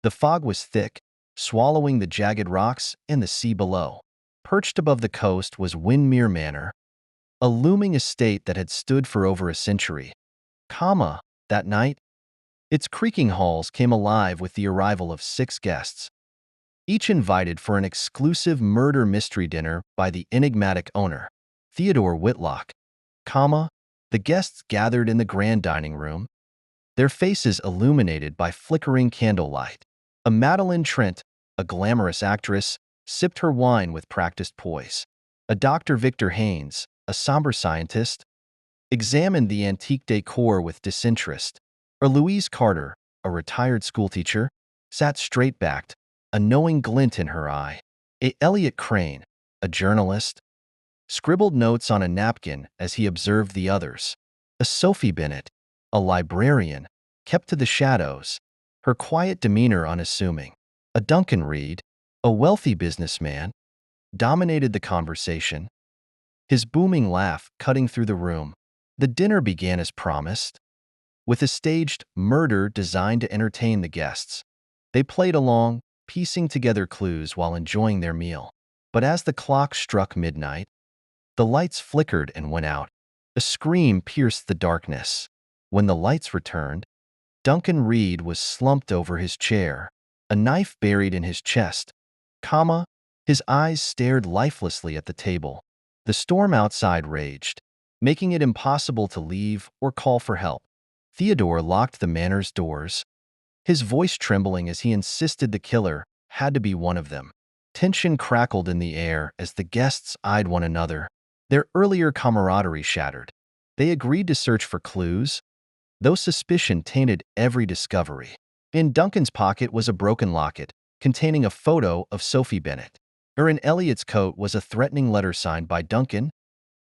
The fog was thick, swallowing the jagged rocks and the sea below. Perched above the coast was Windmere Manor, a looming estate that had stood for over a century. That night, its creaking halls came alive with the arrival of 6 guests, each invited for an exclusive murder mystery dinner by the enigmatic owner, Theodore Whitlock. The guests gathered in the grand dining room, their faces illuminated by flickering candlelight. A Madeline Trent, a glamorous actress, sipped her wine with practiced poise. A Dr. Victor Haynes, a somber scientist, examined the antique decor with disinterest. Or Louise Carter, a retired schoolteacher, sat straight-backed, a knowing glint in her eye. Elliot Crane, a journalist, scribbled notes on a napkin as he observed the others. A Sophie Bennett, a librarian, kept to the shadows, her quiet demeanor unassuming. A Duncan Reed, a wealthy businessman, dominated the conversation, his booming laugh cutting through the room. The dinner began as promised, with a staged murder designed to entertain the guests. They played along, piecing together clues while enjoying their meal. But as the clock struck midnight, the lights flickered and went out. A scream pierced the darkness. When the lights returned, Duncan Reed was slumped over his chair, a knife buried in his chest, his eyes stared lifelessly at the table. The storm outside raged, making it impossible to leave or call for help. Theodore locked the manor's doors, his voice trembling as he insisted the killer had to be one of them. Tension crackled in the air as the guests eyed one another, their earlier camaraderie shattered. They agreed to search for clues, though suspicion tainted every discovery. In Duncan's pocket was a broken locket containing a photo of Sophie Bennett. In Elliot's coat was a threatening letter signed by Duncan,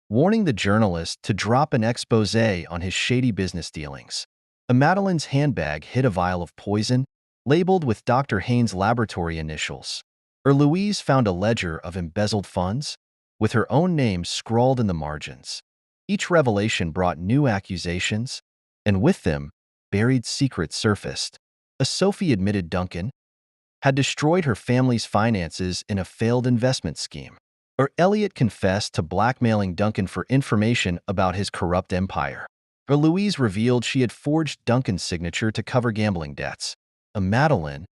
warning the journalist to drop an exposé on his shady business dealings. Madeline's handbag hid a vial of poison, labeled with Dr. Haynes' laboratory initials. Louise found a ledger of embezzled funds, with her own name scrawled in the margins. Each revelation brought new accusations, and with them, buried secrets surfaced. Sophie admitted Duncan had destroyed her family's finances in a failed investment scheme. Elliot confessed to blackmailing Duncan for information about his corrupt empire. Louise revealed she had forged Duncan's signature to cover gambling debts. Madeline,